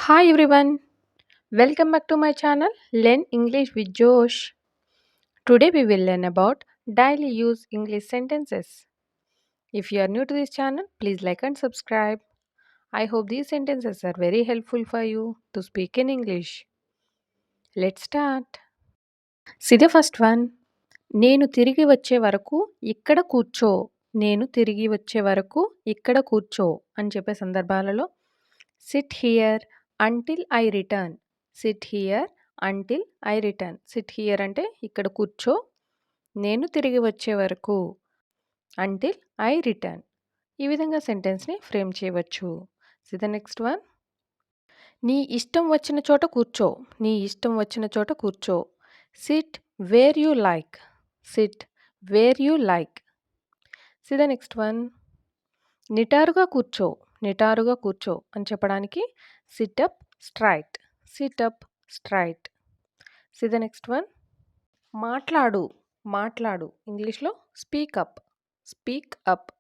Hi everyone, welcome back to my channel Learn English with Josh. Today we will learn about daily use English sentences. If you are new to this channel, please like and subscribe. I hope these sentences are very helpful for you to speak in English. Let's start. See the first one. నేను తిరిగి వచ్చే వరకు ఇక్కడ కూర్చో. నేను తిరిగి వచ్చే వరకు ఇక్కడ కూర్చో అని చెప్పే సందర్భాలలో SIT here until I return. SIT here until I return. SIT here అంటే ఇక్కడ కూర్చో. నేను తిరిగి వచ్చే వరకు అంటిల్ ఐ రిటర్న్. ఈ విధంగా సెంటెన్స్ని ఫ్రేమ్ చేయవచ్చు. C the next one. నీ ఇష్టం వచ్చిన చోట కూర్చో. నీ ఇష్టం వచ్చిన చోట కూర్చో. SIT where you like. SIT where you like. C the next one. నిటారుగా కూర్చో. నిటారుగా కూర్చో అని చెప్పడానికి SIT up straight. SIT up straight. C the next one. మాట్లాడు. మాట్లాడు ఇంగ్లీష్లో speak up. Speak up.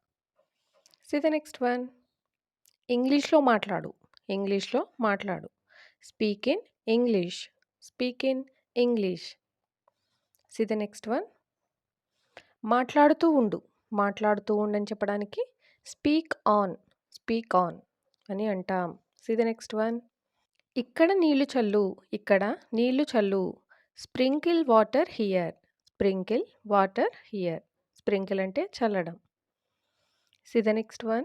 C the next one. ఇంగ్లీష్లో మాట్లాడు. ఇంగ్లీష్లో మాట్లాడు. Speak in English. Speak in English. C the next one. మాట్లాడుతూ ఉండు. మాట్లాడుతూ ఉండని చెప్పడానికి స్పీక్ ఆన్. స్పీక్ ఆన్ అని అంటాం. C the next one. ఇక్కడ నీళ్లు చల్లు. ఇక్కడ నీళ్లు చల్లు. Sprinkle water here. Sprinkle water here. Sprinkle అంటే చల్లడం. C the next one.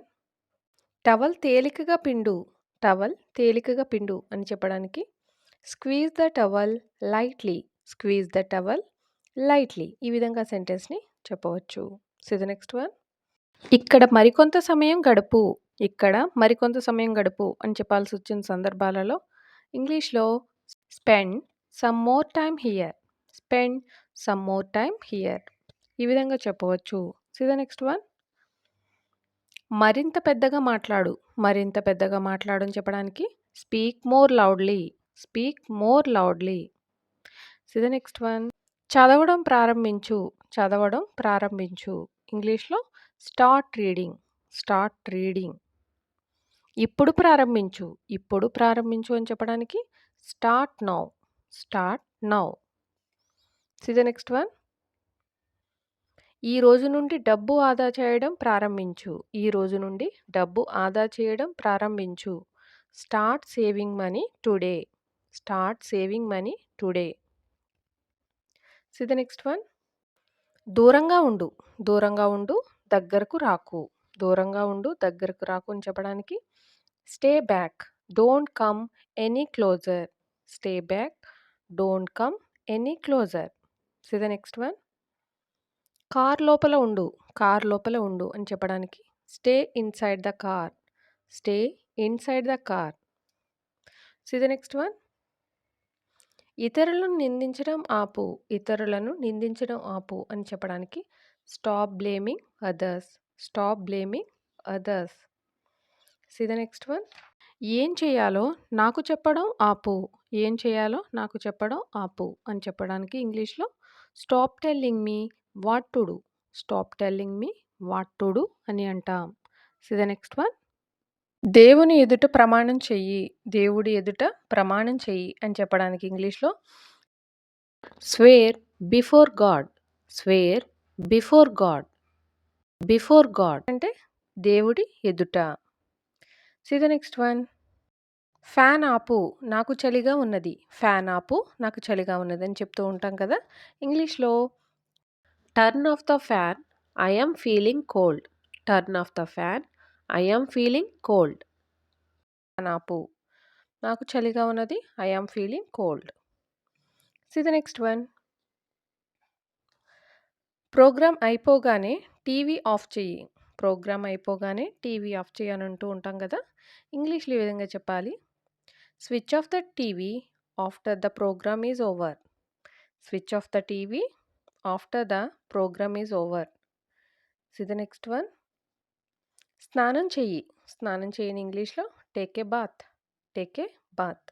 Towel తేలికగా పిండు. టవల్ తేలికగా పిండు అని చెప్పడానికి squeeze the towel lightly. Squeeze the towel lightly. ఈ విధంగా సెంటెన్స్ని చెప్పవచ్చు. C the next one. ఇక్కడ మరికొంత సమయం గడుపు. ఇక్కడ మరికొంత సమయం గడుపు అని చెప్పాల్సి వచ్చిన సందర్భాలలో ఇంగ్లీష్లో spend some more time here. Spend some more time here. ఈ విధంగా చెప్పవచ్చు. C the next one. మరింత పెద్దగా మాట్లాడు. మరింత పెద్దగా మాట్లాడు అని చెప్పడానికి speak more loudly. Speak more loudly. C the next one. చదవడం ప్రారంభించు. చదవడం ప్రారంభించు. ఇంగ్లీష్లో స్టార్ట్ రీడింగ్. Start reading. ఇప్పుడు ప్రారంభించు. ఇప్పుడు ప్రారంభించు అని చెప్పడానికి start now. Start now. C the next one. ఈ రోజు నుండి డబ్బు ఆదా చేయడం ప్రారంభించు. ఈ రోజు నుండి డబ్బు ఆదా చేయడం ప్రారంభించు. Start saving money today. Start saving money today. See the next one. దూరంగా ఉండు. దూరంగా ఉండు. దగ్గరకు రాకు. దూరంగా ఉండు. దగ్గరకు రాకు అని చెప్పడానికి stay back. Don't come any closer. Stay back. Don't come any closer. See the next one. Car లోపల ఉండు. కార్ లోపల ఉండు అని చెప్పడానికి stay inside the car. Stay inside the car. See the next one. ఇతరులను నిందించడం ఆపు. ఇతరులను నిందించడం ఆపు అని చెప్పడానికి stop blaming others. Stop blaming others. See the next one. ఏం చేయాలో నాకు చెప్పడం ఆపు. ఏం చేయాలో నాకు చెప్పడం ఆపు అని చెప్పడానికి ఇంగ్లీష్లో stop telling me what to do. Stop telling me what to do అని అంటాం. C the next one. దేవుని ఎదుట ప్రమాణం చెయ్యి. దేవుడి ఎదుట ప్రమాణం చెయ్యి అని చెప్పడానికి ఇంగ్లీష్లో swear before God. Swear before God. Before God అంటే దేవుడి ఎదుట. See the next one. Fan ఆపు. నాకు చలిగా ఉన్నది. ఫ్యాన్ ఆపు. నాకు చలిగా ఉన్నది అని చెప్తూ ఉంటాం కదా. ఇంగ్లీష్లో turn off the fan. I am feeling cold. Turn off the fan. I am feeling cold. Fan ఆపు. నాకు చలిగా ఉన్నది. I am feeling cold. See the next one. Programme అయిపోగానే టీవీ ఆఫ్ చెయ్యి. ప్రోగ్రామ్ అయిపోగానే టీవీ ఆఫ్ చెయ్యి అని అంటూ ఉంటాం కదా. ఇంగ్లీష్లో ఈ విధంగా చెప్పాలి. Switch off the TV after the programme is over. Switch off the TV after the programme is over. C the next one. స్నానం చెయ్యి. స్నానం చేయని ఇంగ్లీష్లో take a bath. Take a bath.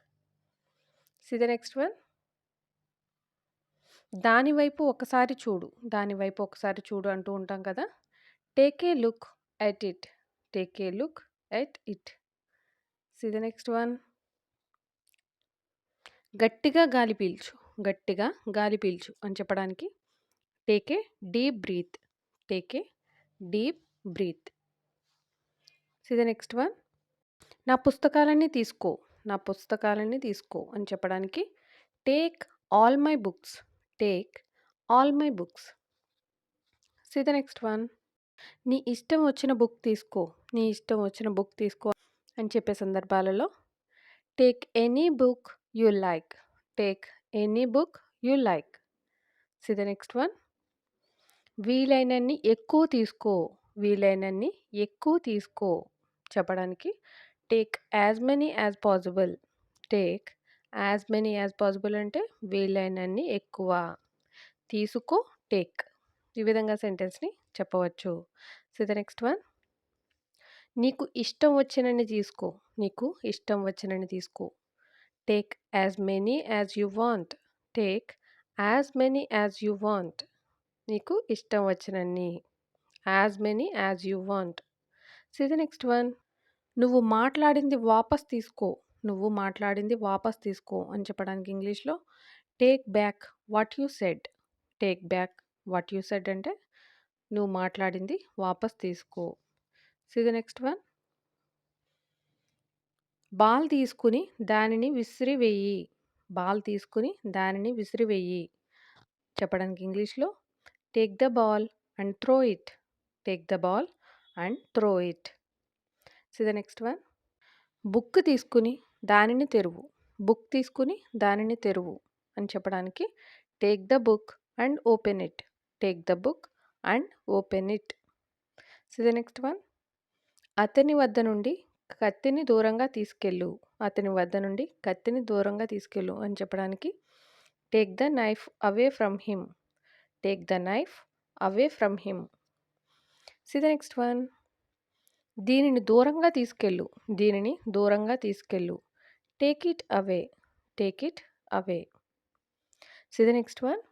See the next one. దానివైపు ఒకసారి చూడు. దానివైపు ఒకసారి చూడు అంటూ ఉంటాం కదా. Take a look at it. Take a look at it. See the next one. గట్టిగా గాలి పీల్చు. గట్టిగా గాలి పీల్చు అని చెప్పడానికి take a deep breath. Take a deep breath. See the next one. నా పుస్తకాలన్నీ తీసుకో. నా పుస్తకాలన్నీ తీసుకో అని చెప్పడానికి take all my books. Take all my books. See the next one. నీ ఇష్టం వచ్చిన బుక్ తీసుకో. నీ ఇష్టం వచ్చిన బుక్ తీసుకో అని చెప్పే సందర్భాలలో take any book you like. Take any book you like. See the next one. వీలైనన్ని ఎక్కువ తీసుకో. వీలైనన్ని ఎక్కువ తీసుకో చెప్పడానికి take as many as possible. Take as many as possible అంటే వీలైనన్ని ఎక్కువ. తీసుకో టేక్. ఈ విధంగా సెంటెన్స్ని చెప్పవచ్చు. So the next one. నీకు ఇష్టం వచ్చినన్ని తీసుకో. నీకు ఇష్టం వచ్చినన్ని తీసుకో. Take as many as you want. Take as many as you want. నీకు ఇష్టం వచ్చినన్ని. As many as you want. See the next one. నువ్వు మాట్లాడింది వాపస్ తీసుకో. నువ్వు మాట్లాడింది వాపస్ తీసుకో అని చెప్పడానికి ఇంగ్లీష్లో take back what you said. Take back what you said అంటే నువ్వు మాట్లాడింది వాపస్ తీసుకో. See the next one. Ball తీసుకుని దానిని విసిరివేయి. బాల్ తీసుకుని దానిని విసిరివేయి చెప్పడానికి ఇంగ్లీష్లో take the ball and throw it. Take the ball and throw it. See the next one. Book తీసుకుని దానిని తెరువు. బుక్ తీసుకుని దానిని తెరువు అని చెప్పడానికి take the book and open it. Take the book and open it. So the next one. అతని వద్ద నుండి కత్తిని దూరంగా తీసుకెళ్ళు. అతని వద్ద నుండి కత్తిని దూరంగా తీసుకెళ్ళు అని చెప్పడానికి take the knife away from him. Take the knife away from him. See the next one. దీనిని దూరంగా తీసుకెళ్ళు. దీనిని దూరంగా తీసుకెళ్ళు. Take it away. Take it away. C the next one.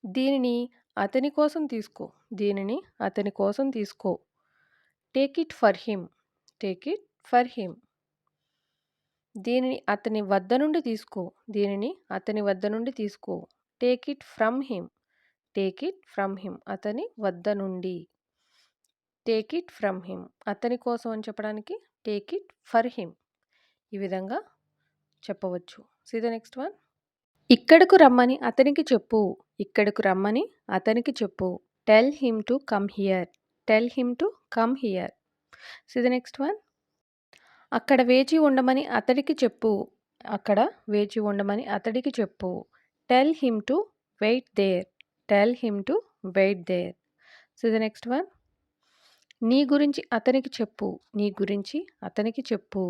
దీనిని అతని కోసం తీసుకో. దీనిని అతని కోసం తీసుకో. Take it for him. Take it for him. దీనిని అతని వద్ద నుండి తీసుకో. దీనిని అతని వద్ద నుండి తీసుకో. Take it from him. Take it from him. అతని వద్ద నుండి. Take it from him. అతని కోసం అని చెప్పడానికి టేక్ ఇట్ ఫర్ హిమ్. ఈ విధంగా చెప్పవచ్చు. See the next one. ఇక్కడకు రమ్మని అతనికి చెప్పు. ఇక్కడకు రమ్మని అతనికి చెప్పు. Tell him to come here. Tell him to come here. See the next one. అక్కడ వేచి ఉండమని అతడికి చెప్పు. అక్కడ వేచి ఉండమని అతడికి చెప్పు. Tell him to wait there. Tell him to wait there. So the next one. నీ గురించి అతనికి చెప్పు. నీ గురించి అతనికి చెప్పు.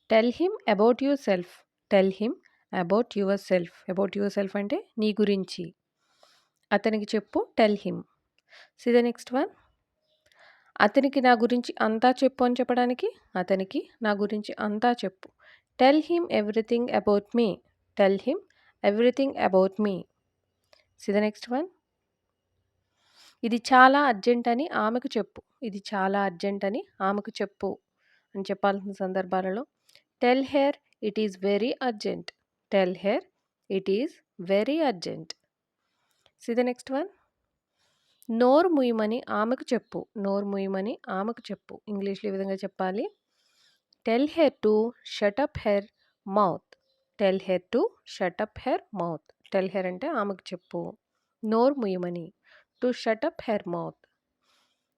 Tell him about yourself. Tell him about yourself. About yourself అంటే నీ గురించి. అతనికి చెప్పు tell him. See the next one. అతనికి నా గురించి అంతా చెప్పు అని చెప్పడానికి అతనికి నా గురించి అంతా చెప్పు. Tell him everything about me. Tell him everything about me. C the next one. ఇది చాలా అర్జెంట్ అని ఆమెకు చెప్పు. ఇది చాలా అర్జెంట్ అని ఆమెకు చెప్పు అని చెప్పాల్సిన సందర్భాలలో tell her it is very urgent. Tell her it is very urgent. See the next one. నోరు ముయ్యమని ఆమెకు చెప్పు. నోరు ముయ్యమని ఆమెకు చెప్పు. ఇంగ్లీష్లో ఈ విధంగా చెప్పాలి. Tell her to shut up her mouth. Tell her to shut up her mouth. Tell her అంటే ఆమెకు చెప్పు. నోరు ముయ్యమని. To shut up her mouth.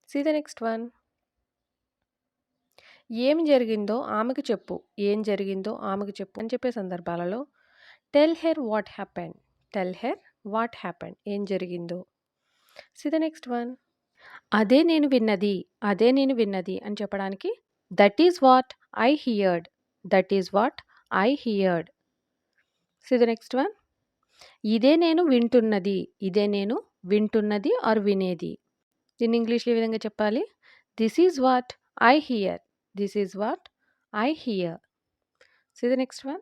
See the next one. ఏం జరిగిందో ఆమెకు చెప్పు. ఏం జరిగిందో ఆమెకు చెప్పు అని చెప్పే సందర్భాలలో tell her what happened. Tell her what happened. ఏం జరిగిందో. See the next one. అదే నేను విన్నది. అదే నేను విన్నది అని చెప్పడానికి that is what I heard. That is what I heard. See the next one. ఇదే నేను వింటున్నది. ఇదే నేను వింటున్నది ఆర్ వినేది. దీన్ని ఇంగ్లీష్లో ఈ విధంగా చెప్పాలి. This is what I here. This is what I here. C the next one.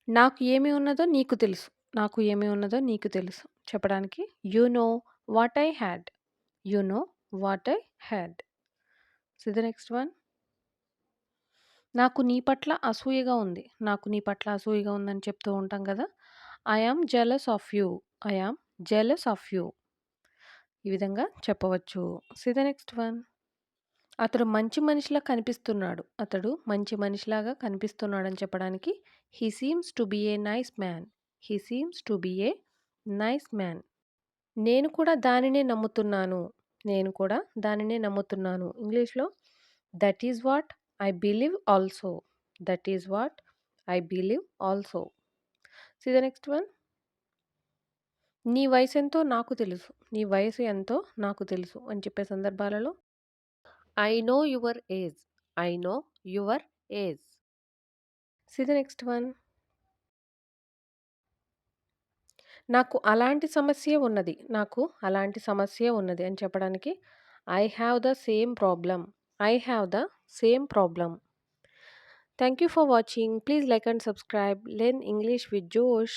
నాకు ఏమి ఉన్నదో నీకు తెలుసు. నాకు ఏమి ఉన్నదో నీకు తెలుసు చెప్పడానికి you know what I had. You know what I had. C the next one. నాకు నీ పట్ల అసూయగా ఉంది. నాకు నీ పట్ల అసూయగా ఉందని చెప్తూ ఉంటాం గదా! I am jealous of you. I am jealous of you. ఈ విధంగా చెప్పవచ్చు. See the next one. అతడు మంచి మనిషిలా కనిపిస్తున్నాడు. అతడు మంచి మనిషిలాగా కనిపిస్తున్నాడని చెప్పడానికి he seems to be a nice man. He seems to be a nice man. నేను కూడా దానినే నమ్ముతున్నాను. నేను కూడా దానినే నమ్ముతున్నాను. ఇంగ్లీష్‌లో that is what I believe also. That is what I believe also. See the next one. నీ వయసెంతో నాకు తెలుసు. నీ వయసు ఎంతో నాకు తెలుసు అని చెప్పే సందర్భాలలో I know your age. I know your age. See the next one. నాకు అలాంటి సమస్యే ఉన్నది. నాకు అలాంటి సమస్యే ఉన్నది అని చెప్పడానికి I have the same problem. I have the same problem. Thank you for watching. Please like and subscribe. Learn English with Josh.